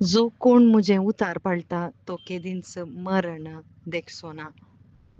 जो कोण मुझे उतार पाळटा तो केदींच मरण देखसो ना.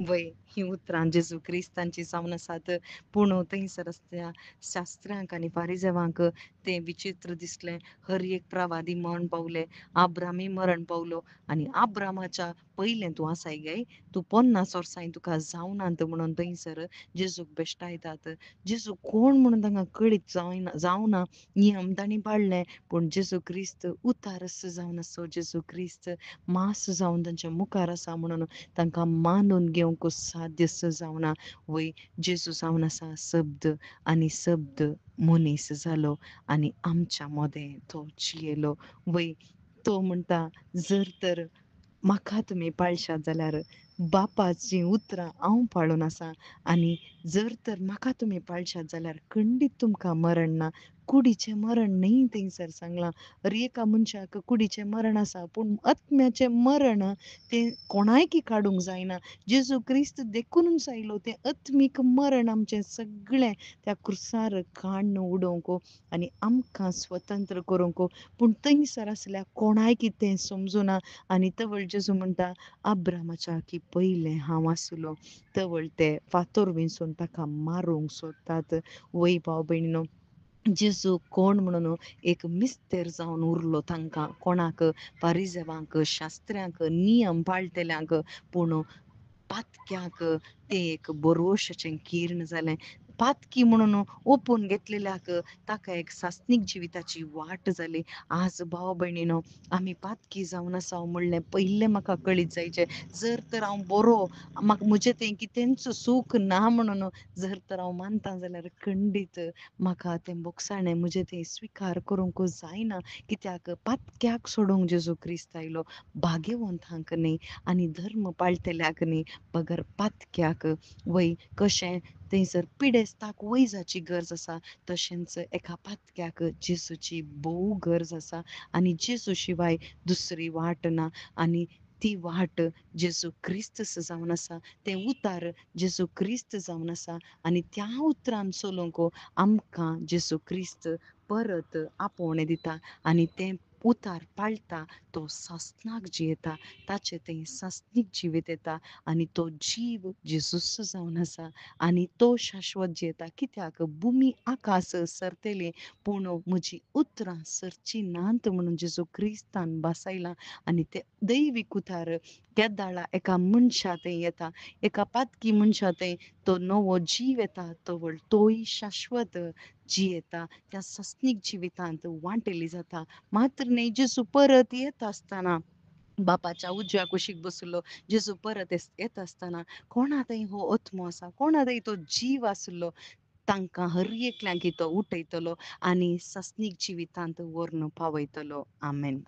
वय ही उतरां जेजू क्रिस्तांची जावन आसात. पूण थंयसर आसल्या शास्त्रांक आनी फारिजेवांक ते विचित्र दिसलें. हर एक प्रवादी मरण पावले. आब्रामी मरण पावलो आनी आब्रामाच्या पयलें तूं आसाय गे, तूं 50 वर्सां तुका जावनात म्हणून थंयसर जेजूक बेश्टायतात. जेजू कोण म्हणून तांकां कळीत जावना. नियम तांणी पाळले पूण जेजू क्रिस्त उतारस जावन आसो. जेजू क्रिस्त मास जावन तांच्या मुखार आसा म्हणून तांकां मानून घेवंक साध्य जावना. वय जेजू जावन आसा शब्द आनी शब्द मनीस जालो आनी आमच्या मदें तो जियेलो. वय तो म्हणटा जर तर म्हाका तुमी पाळशात जाल्यार बापाची उतरां हांव पाळून आसा आनी जर तर म्हाका तुमी पाळशात जाल्यार खंडीत तुमकां मरण ना. कुडीचें मरण न्ही थंयसर सांगलां. हर एका मनशाक कुडीचें मरण आसा पूण आत्म्याचें मरण तें कोणायकी काडूंक जायना. जेजू क्रिस्त देखूनच आयलो तें आत्मीक मरण आमचें सगळें त्या क्रुसार काडून उडोवंक आनी आमकां स्वतंत्र करूंक. पूण थंयसर आसल्या कोणायकी तें समजुना आनी तवळ जेजू म्हणटा अब्रामाच्या की पयलें हांव आसलो. तवळ ते फातर विंचून ताका मारूंक सोदतात. वय भाव भयणीनो, जेजू कोण म्हणून एक मिस्तेर जावन उरलो तांकां कोणाक फारिजेवांक शास्त्र्यांक नियम पाळटल्यांक. पूण पातक्यांक तें एक बरोवशेचें किर्ण जालें. पातकी म्हणून ओपून घेतलेल्याक ताका एक सासणीक जिविताची वाट जाली. आज भाव भयणीनो, आमी पातकी जावन आसा म्हणलें पयलें म्हाका कळीत जायचें. जर तर हांव बरो म्हजें तें कितेंच सूख ना म्हणून जर तर हांव मानतां जाल्यार खंडीत म्हाका तें बोगसाणें म्हजें तें स्विकार करूंक जायना. कित्याक पातक्याक सोडूंक जेजू क्रिस्त आयलो, भाग्यवंतांक न्ही आनी धर्म पाळटल्यांक न्ही, बगर पातक्याक. वय कशें थंयसर पिडेस्ताक वैजाची गरज आसा तशेंच एका पातक्याक जेजूची भोव गरज आसा आनी जेजू शिवाय दुसरी वाट ना. आनी ती वाट जेजू क्रिस्तस जावन आसा. तें उतार जेजू क्रिस्त जावन आसा आनी त्या उतरान चलूंक आमकां जेजू क्रिस्त परत आपोवणें दिता आनी तें उतार पाळटा तो सासणाक जियेता. ताचें तें सासणीक जिवीत येता आनी तो जीव जेजूच जावन आसा आनी तो शाश्वत जियेता. कित्याक भुमी आकास सरतली पूण म्हजी उतरां सरची नात म्हणून जेजू क्रिस्तान बासायलां. आनी तें दैवीक उतार केदाळा एका मनशा थंय येता. एका पातकी मनशा थंय तो नवो जीव येता तवळ तोय शाश्वत जियेता. त्या सासणीक जिवितांत वांटेली जाता. मात्र न्ही जेजू परत येत आसतना बापाच्या उजव्या कुशीक बसलो जेजू परत येता आसतना कोणा थंय हो आत्मो आसा, कोणा थंय तो जीव आसलो, तांकां हर एकल्यांक तो उठयतलो आनी सासणीक जिवितांत व्हरून पावयतलो. आमेन.